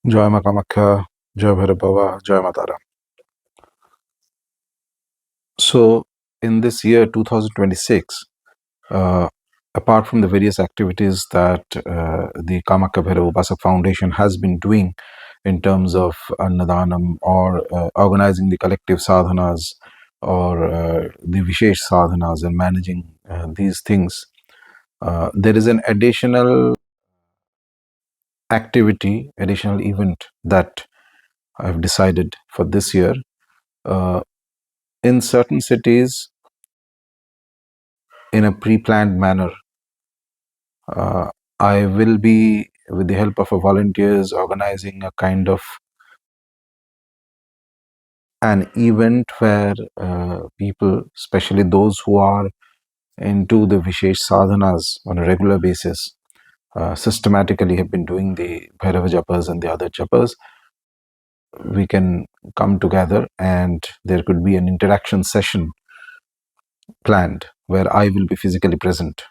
Jai Maa Kamakhya, Jai Bhairava, Jai Maa Tara. So, in this year 2026, uh, apart from the various activities that the Kamakhya Bhairava Upasaka Foundation has been doing in terms of annadanam or organizing the collective sadhanas or the vishesh sadhanas and managing these things, there is an additional activity, additional event that I've decided for this year. In certain cities, in a pre-planned manner, I will be, with the help of volunteers, organizing a kind of an event where people, especially those who are into the Vishesh sadhanas on a regular basis, systematically have been doing the Bhairava japas and the other japas, we can come together and there could be an interaction session planned where I will be physically present.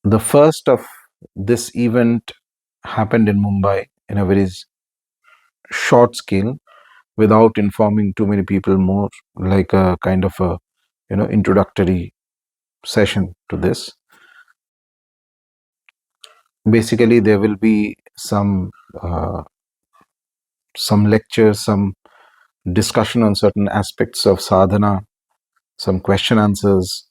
The first of this event happened in Mumbai in a very short scale, without informing too many people, more like a kind of a introductory session to this. Basically, there will be some lectures, some discussion on certain aspects of sadhana, some question answers,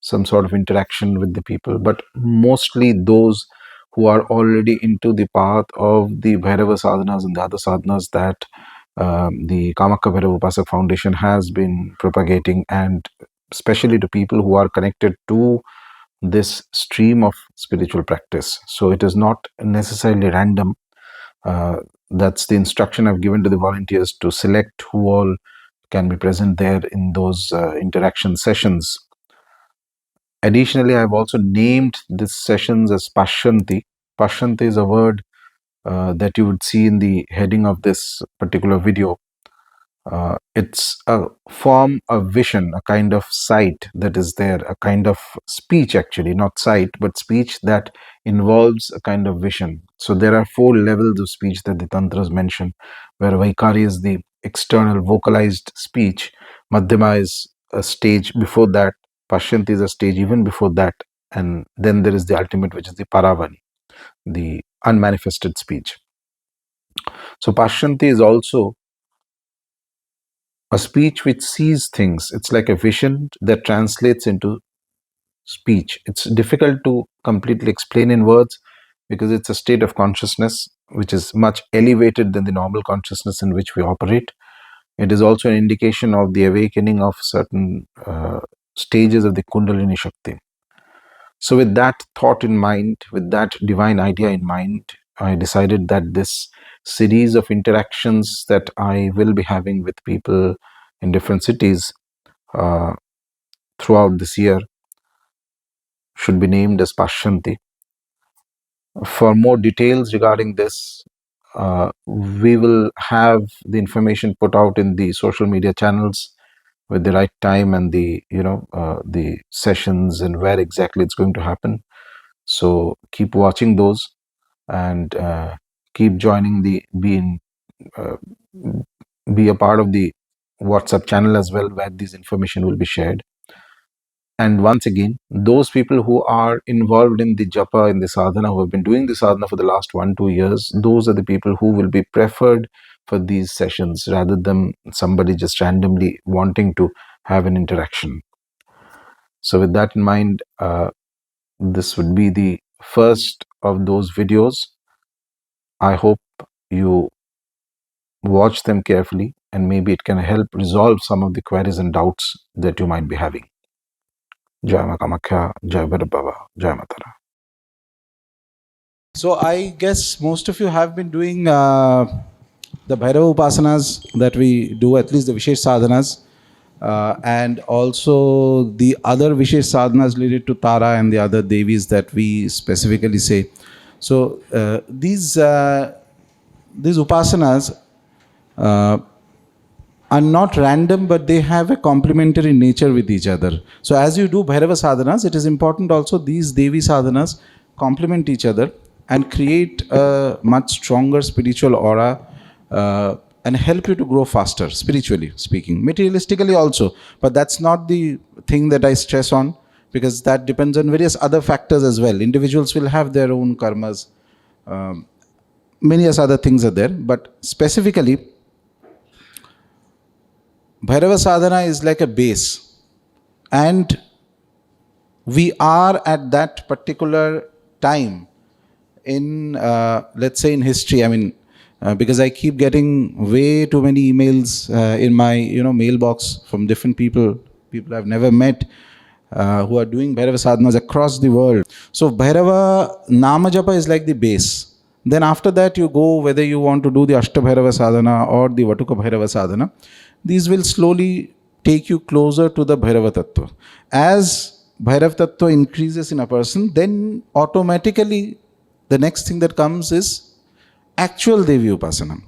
some sort of interaction with the people, but mostly those who are already into the path of the Bhairava sadhanas and the other sadhanas that the Kamakhya Bhairava Upasaka Foundation has been propagating, and especially to people who are connected to this stream of spiritual practice. So it is not necessarily random. That's the instruction I've given to the volunteers, to select who all can be present there in those interaction sessions. Additionally, I've also named these sessions as Pashyanti. Pashyanti is a word that you would see in the heading of this particular video. It's a form of vision, a kind of sight that is there, a kind of speech, actually, not sight, but speech that involves a kind of vision. So there are 4 levels of speech that the Tantras mention, where Vaikari is the external vocalized speech, Madhyama is a stage before that, Pashyanti is a stage even before that, and then there is the ultimate, which is the Paravani, the unmanifested speech. So Pashyanti is also a speech which sees things. It's like a vision that translates into speech. It's difficult to completely explain in words because it's a state of consciousness which is much elevated than the normal consciousness in which we operate. It is also an indication of the awakening of certain stages of the Kundalini Shakti. So with that thought in mind, with that divine idea in mind, I decided that this series of interactions that I will be having with people in different cities throughout this year should be named as Pashyanti. For more details regarding this, we will have the information put out in the social media channels with the right time and the the sessions and where exactly it's going to happen. So keep watching those and keep joining the be a part of the WhatsApp channel as well, where this information will be shared. And once again, those people who are involved in the japa, in the sadhana, who have been doing the sadhana for the last 1-2 years, those are the people who will be preferred for these sessions rather than somebody just randomly wanting to have an interaction. So with that in mind, this would be the first of those videos. I hope you watch them carefully and maybe it can help resolve some of the queries and doubts that you might be having. Jai Maa Kamakhya, Jai Bhairava, Jai Maa Tara. So I guess most of you have been doing the Bhairava Upasanas that we do, at least the Vishesh Sadhanas, and also the other Vishesh Sadhanas related to Tara and the other Devis that we specifically say. So these Upasanas are not random, but they have a complementary nature with each other. So as you do Bhairava Sadhanas, it is important also these Devi Sadhanas complement each other. and create a much stronger spiritual aura, and help you to grow faster, spiritually speaking. Materialistically also, but that's not the thing that I stress on, because that depends on various other factors as well. Individuals will have their own karmas. Many other things are there, but specifically, Bhairava Sadhana is like a base, and we are at that particular time in, let's say, in history. I mean, because I keep getting way too many emails in my mailbox from different people I've never met, who are doing Bhairava sadhanas across the world. So Bhairava Namajapa is like the base. Then after that you go, whether you want to do the Ashtabhairava sadhana or the Vatuka Bhairava sadhana, these will slowly take you closer to the Bhairava Tattva. As Bhairav Tattva increases in a person, then automatically the next thing that comes is actual Devi Upasana.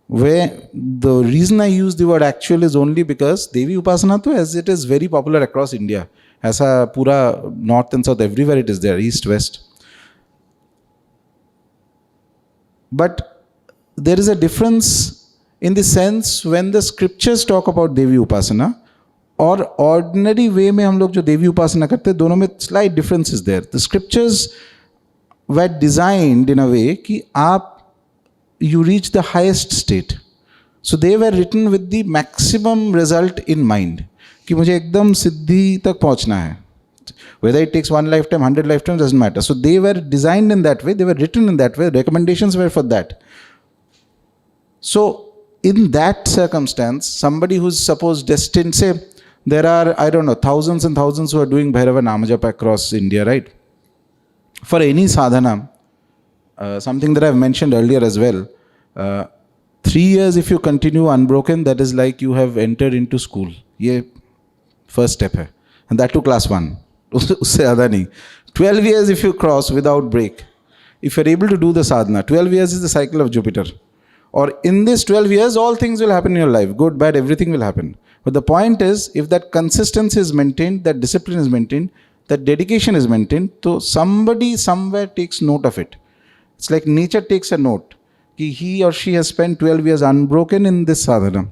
Where the reason I use the word actual is only because Devi Upasana, to, as it is very popular across India, as a pura north and south, everywhere it is there, east, west. But there is a difference in the sense when the scriptures talk about Devi Upasana और ordinary way में हम लोग जो देवी उपासना करते हैं, दोनों में slight difference is there. The scriptures were designed in a way कि आप you reach the highest state. So they were written with the maximum result in mind. कि मुझे एकदम सिद्धि तक पहुंचना है. Whether it takes 1 lifetime, 100 lifetimes, doesn't matter. So they were designed in that way, they were written in that way, recommendations were for that. So in that circumstance, somebody who's suppose destined, say, there are, I don't know, thousands and thousands who are doing Bhairava Namajapa across India, right? For any sadhana, something that I've mentioned earlier as well, 3 years if you continue unbroken, that is like you have entered into school. Ye first step hai. And that too class 1. Usse zyada nahi. 12 years if you cross without break, if you're able to do the sadhana, 12 years is the cycle of Jupiter. Or in this 12 years, all things will happen in your life. Good, bad, everything will happen. But the point is, if that consistency is maintained, that discipline is maintained, that dedication is maintained, so somebody somewhere takes note of it. It's like nature takes a note. He or she has spent 12 years unbroken in this sadhana.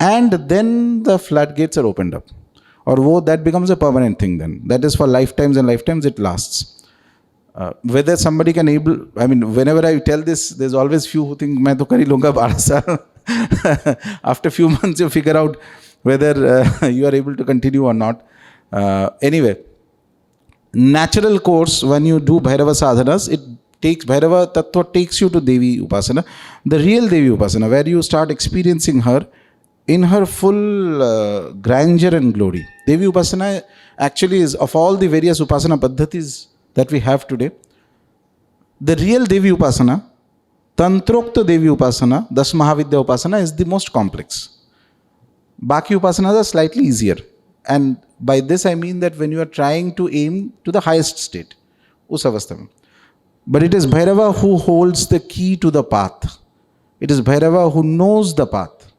And then the floodgates are opened up. Or that becomes a permanent thing then. That is for lifetimes and lifetimes it lasts. Whether somebody can able, I mean, whenever I tell this, there's always few who think, मैं तो कर ही लूँगा 12 साल. After few months you figure out whether you are able to continue or not. Anyway, natural course, when you do Bhairava sadhanas, it takes, Bhairava Tattva takes you to Devi Upasana, the real Devi Upasana, where you start experiencing her in her full grandeur and glory. Devi Upasana actually is, of all the various Upasana Paddhatis that we have today, the real Devi Upasana, Tantrokta Devi Upasana, Das Mahavidya Upasana is the most complex. Baki Upasanas are slightly easier. And by this I mean that when you are trying to aim to the highest state, us avastha mein. But it is Bhairava who holds the key to the path. It is Bhairava who knows the path.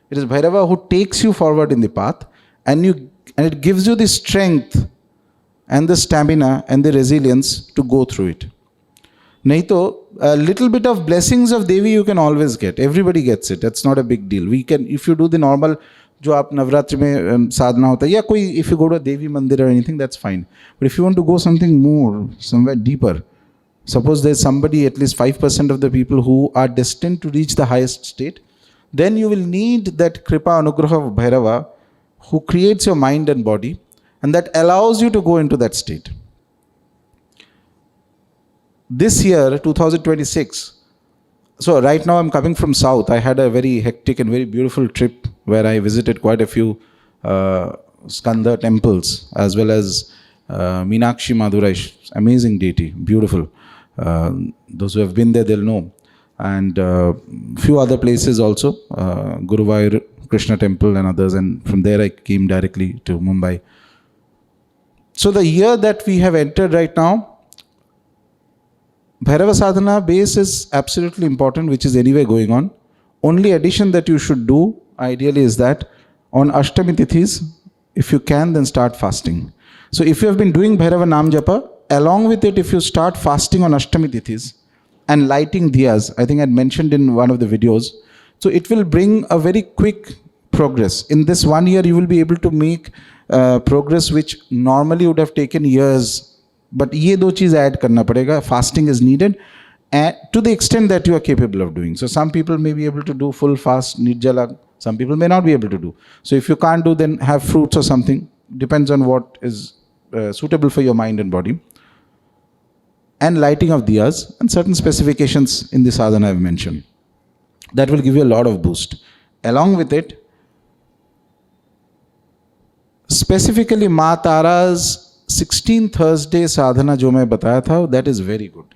It is Bhairava who takes you forward in the path, and it gives you the strength and the stamina and the resilience to go through it. Nahi to, a little bit of blessings of Devi you can always get. Everybody gets it. That's not a big deal. We can, if you do the normal, जो आप नवरात्रि में साधना होता है, या कोई, if you go to a Devi mandir or anything, that's fine. But if you want to go something more, somewhere deeper, suppose there's somebody, at least 5% of the people who are destined to reach the highest state, then you will need that Kripa Anugraha of Bhairava who creates your mind and body, and that allows you to go into that state. This year, 2026, so right now I'm coming from south. I had a very hectic and very beautiful trip where I visited quite a few Skanda temples, as well as Meenakshi Madurai, amazing deity, beautiful. Those who have been there, they'll know. And few other places also, Guruvayur Krishna temple and others, and from there I came directly to Mumbai. So the year that we have entered right now, Bhairava Sadhana base is absolutely important, which is anyway going on. Only addition that you should do ideally is that on Ashtami tithis, if you can, then start fasting. So if you have been doing Bhairava Nam Japa, along with it, if you start fasting on Ashtami tithis and lighting diyas, I think I mentioned in one of the videos, so it will bring a very quick progress. In this 1 year, you will be able to make progress which normally would have taken years. But ये दो चीज़ add करना पड़ेगा. Fasting is needed, and to the extent that you are capable of doing. So some people may be able to do full fast, nirjala. Some people may not be able to do. So if you can't do, then have fruits or something. Depends on what is suitable for your mind and body. And lighting of diyas and certain specifications in the sadhana I've mentioned. That will give you a lot of boost. Along with it, specifically Maa Tara's 16 Thursday sadhana जो मैं बताया था, that is very good.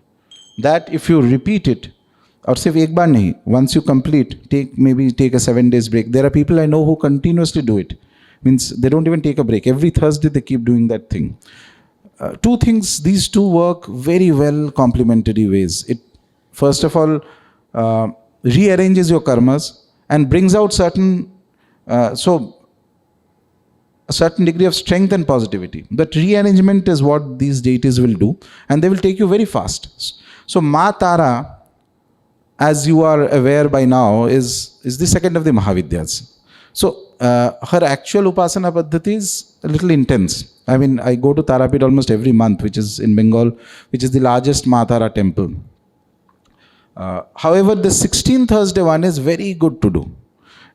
That if you repeat it, और सिर्फ एक बार नहीं, once you complete, take a 7 days break. There are people I know who continuously do it. Means they don't even take a break. Every Thursday they keep doing that thing. Two things, these two work very well complementary ways. It, first of all, rearranges your karmas and brings out a certain degree of strength and positivity. That rearrangement is what these deities will do, and they will take you very fast. So Maa Tara, as you are aware by now, is the second of the Mahavidyas. So her actual upasana paddhati is a little intense. I mean, I go to Tarapith almost every month, which is in Bengal, which is the largest Maa Tara temple. However, the 16th Thursday one is very good to do.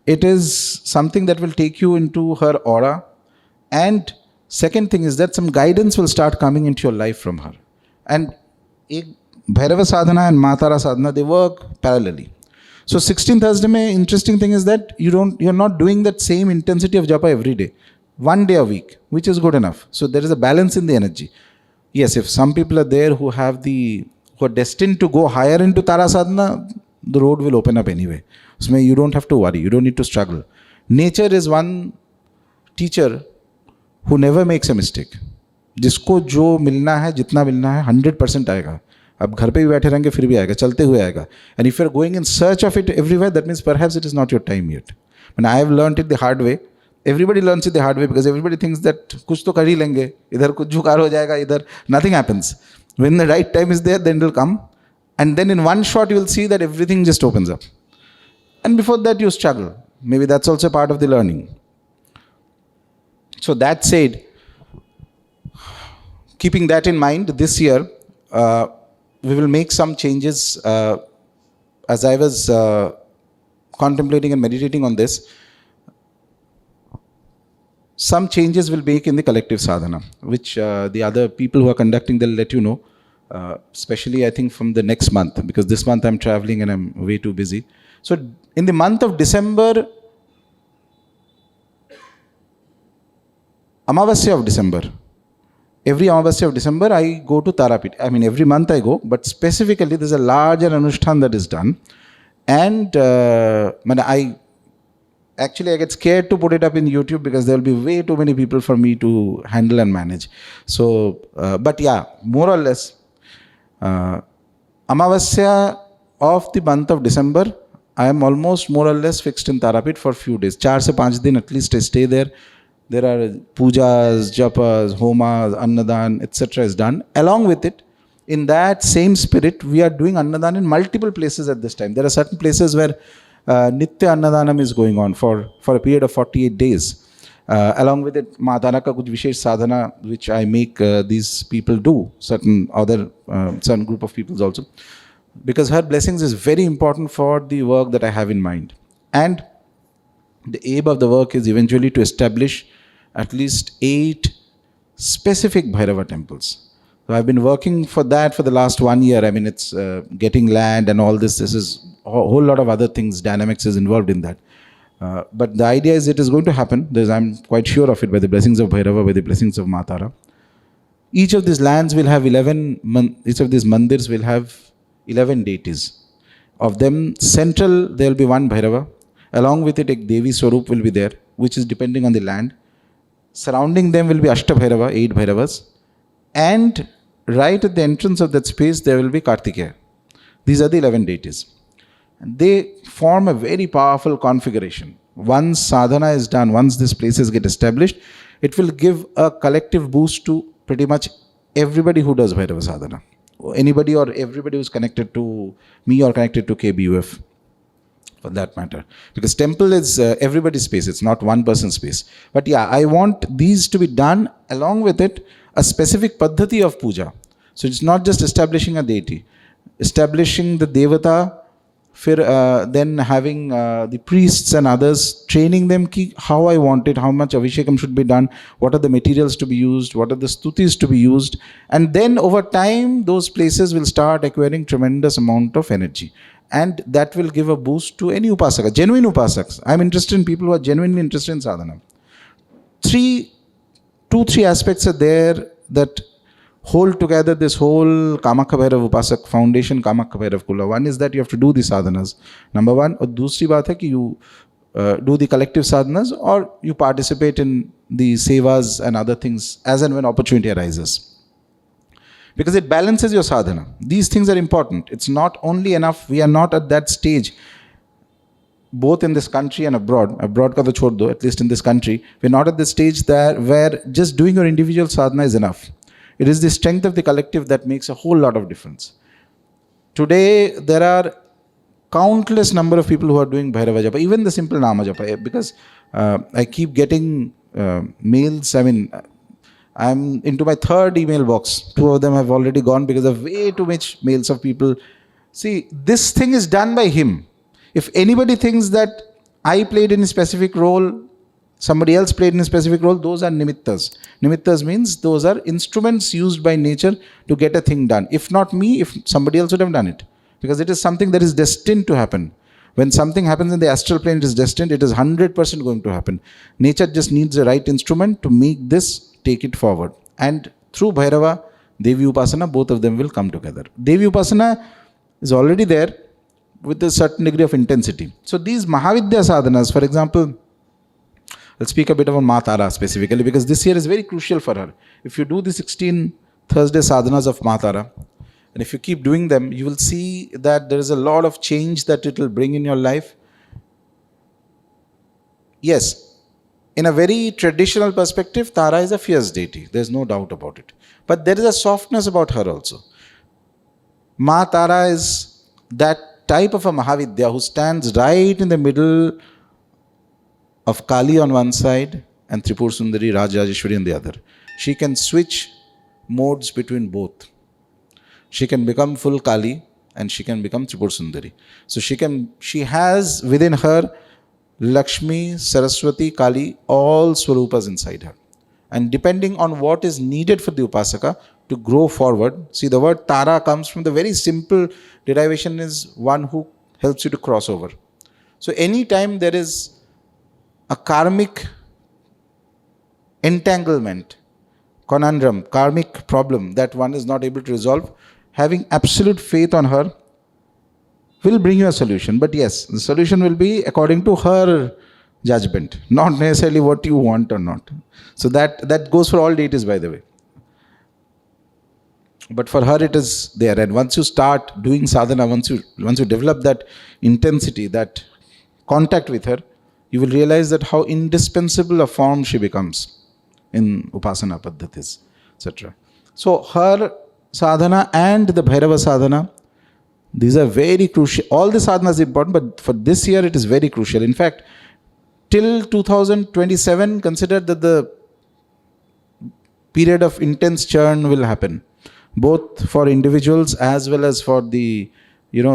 It is something that will take you into her aura. And second thing is that some guidance will start coming into your life from her. And Bhairava Sadhana and Maa Tara Sadhana, they work parallelly. So 16th Thursday mein, interesting thing is that you're not doing that same intensity of japa every day. 1 day a week, which is good enough. So there is a balance in the energy. Yes, if some people are there who are destined to go higher into Tara Sadhana, the road will open up anyway. So you don't have to worry. You don't need to struggle. Nature is one teacher who never makes a mistake. जिसको जो मिलना है, जितना मिलना है, 100% आएगा. अब घर पे भी बैठे रहेंगे फिर भी आएगा, चलते हुए आएगा. And if you're going in search of it everywhere, that means perhaps it is not your time yet. And I have learned it the hard way. Everybody learns it the hard way because everybody thinks that कुछ तो कर ही लेंगे, इधर कुछ जुगाड़ हो जाएगा, इधर nothing happens. When the right time is there, then it will come. And then in one shot, you will see that everything just opens up. And before that, you struggle. Maybe that's also part of the learning. So that said, keeping that in mind, this year, we will make some changes. As I was contemplating and meditating on this, some changes will make in the collective sadhana, which the other people who are conducting, they'll let you know. Especially I think from the next month, because this month I'm traveling and I'm way too busy. So in the month of December, Amavasya of December, every Amavasya of December I go to Tarapith. I mean every month I go, but specifically there's a larger Anushthan that is done. And I get scared to put it up in YouTube because there will be way too many people for me to handle and manage. So, but yeah, more or less, Amavasya of the month of December, I am almost more or less fixed in Tarapith for a few days. 4 se 5 din at least I stay there. There are pujas, japas, homas, annadanam, etc. is done. Along with it, in that same spirit, we are doing annadanam in multiple places at this time. There are certain places where Nitya annadanam is going on for a period of 48 days. Along with it, Maa Tara ka kuch vishesh sadhana, which I make these people do, certain group of people also. Because her blessings is very important for the work that I have in mind. And the aim of the work is eventually to establish at least 8 specific Bhairava temples. So I've been working for that for the last 1 year. I mean, it's getting land and all this. This is a whole lot of other things, dynamics is involved in that. But the idea is it is going to happen. I'm quite sure of it by the blessings of Bhairava, by the blessings of Maa Tara. Each of these lands will have each of these mandirs will have 11 deities. Of them, central, there will be one Bhairava. Along with it, a Devi Swarup will be there, which is depending on the land. Surrounding them will be Bhairava, 8 Bhairavas. And right at the entrance of that space, there will be Kartikeya. These are the 11 deities. They form a very powerful configuration. Once sadhana is done, once these places get established, it will give a collective boost to pretty much everybody who does Bhairava Sadhana. Anybody or everybody who's connected to me or connected to KBUF, for that matter. Because temple is everybody's space, it's not one person's space. But yeah, I want these to be done, along with it, a specific paddhati of puja. So it's not just establishing a deity, establishing the devata, then having the priests and others, training them how I want it, how much abhishekam should be done, what are the materials to be used, what are the stutis to be used. And then over time, those places will start acquiring tremendous amount of energy. And that will give a boost to any upasaka, genuine upasaks. I'm interested in people who are genuinely interested in sadhana. 3 aspects are there that hold together this whole Kamakhya Bhairav Upasak foundation, Kamakhya Bhairav Kula. One is that you have to do the sadhanas. Number one. और दूसरी बात है कि you do the collective sadhanas or you participate in the sevas and other things as and when opportunity arises. Because it balances your sadhana. These things are important. It's not only enough. We are not at that stage, both in this country and abroad. Abroad ka to chhod do, at least in this country. We're not at the stage there where just doing your individual sadhana is enough. It is the strength of the collective that makes a whole lot of difference. Today, there are countless number of people who are doing Bhairava Japa, even the simple Nama Japa, because I keep getting mails. I mean, I'm into my 3rd email box. 2 of them have already gone because of way too much mails of people. See, this thing is done by him. If anybody thinks that I played in a specific role, somebody else played in a specific role, those are Nimittas. Nimittas means those are instruments used by nature to get a thing done. If not me, if somebody else would have done it. Because it is something that is destined to happen. When something happens in the astral plane, it is destined, it is 100% going to happen. Nature just needs the right instrument to make this take it forward. And through Bhairava, Devi Upasana, both of them will come together. Devi Upasana is already there with a certain degree of intensity. So these Mahavidya sadhanas, for example, I'll speak a bit about Maa Tara specifically because this year is very crucial for her. If you do the 16 Thursday sadhanas of Maa Tara, and if you keep doing them, you will see that there is a lot of change that it will bring in your life. Yes, in a very traditional perspective, Tara is a fierce deity. There's no doubt about it. But there is a softness about her also. Maa Tara is that type of a Mahavidya who stands right in the middle of Kali on one side and Tripur Sundari, Rajajeshwari on the other. She can switch modes between both. She can become full Kali and she can become Tripur Sundari. So she has within her Lakshmi, Saraswati, Kali, all Swarupas inside her. And depending on what is needed for the Upasaka to grow forward, see the word Tara comes from the very simple derivation is one who helps you to cross over. So anytime there is a karmic entanglement, conundrum, karmic problem that one is not able to resolve, having absolute faith on her will bring you a solution. But yes, the solution will be according to her judgment, not necessarily what you want or not. So that goes for all deities, by the way. But for her it is there. And once you start doing sadhana, once you develop that intensity, that contact with her, you will realize that how indispensable a form she becomes in upasana paddhatis, etc. So her sadhana and the Bhairava sadhana, these are very crucial. All the sadhana is important, but for this year it is very crucial. In fact, till 2027, consider that the period of intense churn will happen, both for individuals as well as for the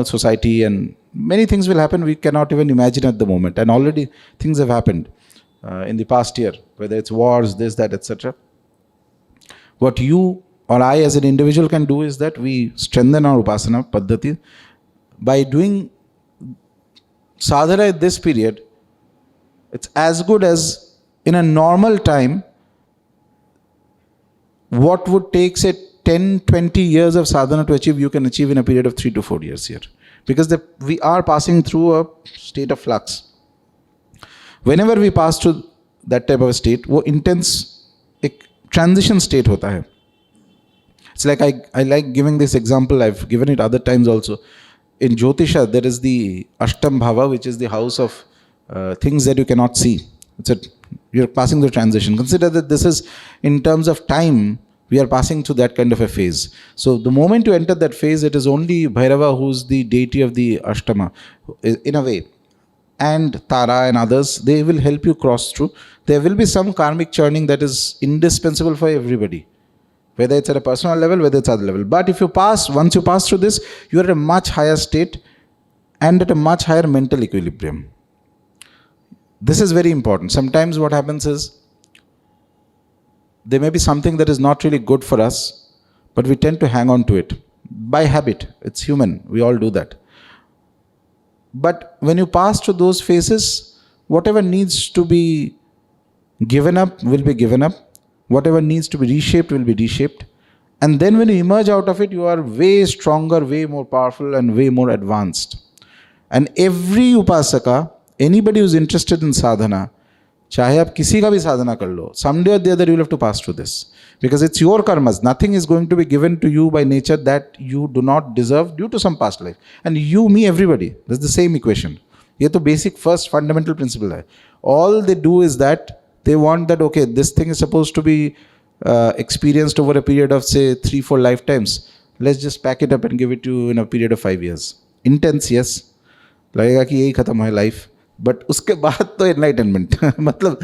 society, and many things will happen we cannot even imagine at the moment. And already things have happened in the past year, whether it's wars, this, that, etc. What you or I as an individual can do is that we strengthen our upasana paddhati by doing sadhana at this period. It's as good as in a normal time what would take say 10-20 years of sadhana to achieve, you can achieve in a period of 3 to 4 years here. Because we are passing through a state of flux. Whenever we pass through that type of a state, वो intense एक transition state होता है. It's like I like giving this example. I've given it other times also. In Jyotisha, there is the Ashtam Bhava, which is the house of things that you cannot see. You're passing the transition. Consider that this is in terms of time. We are passing through that kind of a phase. So the moment you enter that phase, it is only Bhairava who's the deity of the Ashtama, in a way, and Tara and others, they will help you cross through. There will be some karmic churning that is indispensable for everybody, whether it's at a personal level, whether it's other level. But if you pass, once you pass through this, you are at a much higher state and at a much higher mental equilibrium. This is very important. Sometimes what happens is, there may be something that is not really good for us, but we tend to hang on to it by habit. It's human. We all do that. But when you pass through those phases, whatever needs to be given up will be given up. Whatever needs to be reshaped will be reshaped. And then when you emerge out of it, you are way stronger, way more powerful, and way more advanced. And every upasaka, anybody who's interested in sadhana, चाहे आप किसी का भी साधना कर लो, someday or the other you will have to pass through this. Because it's your karmas. Nothing is going to be given to you by nature that you do not deserve due to some past life. And you, me, everybody. That's the same equation. ये तो basic first fundamental principle है. All they do is that they want that, okay, this thing is supposed to be experienced over a period of say 3-4 lifetimes. Let's just pack it up and give it to you in a period of 5 years. Intense, yes. लगेगा कि यही खत्म है life. But उसके बाद तो enlightenment मतलब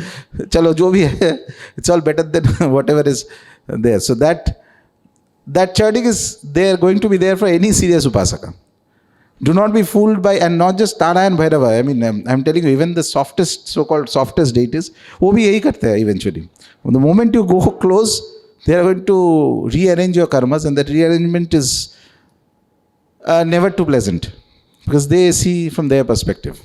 चलो जो भी है, it's all better than whatever is there. So that churning is there, going to be there for any serious upasaka. Do not be fooled by, and not just Tara and Bhairava. I mean, I'm telling you, even the softest, so-called softest deities, वो भी यही करते हैं eventually. The moment you go close, they are going to rearrange your karmas, and that rearrangement is never too pleasant, because they see from their perspective.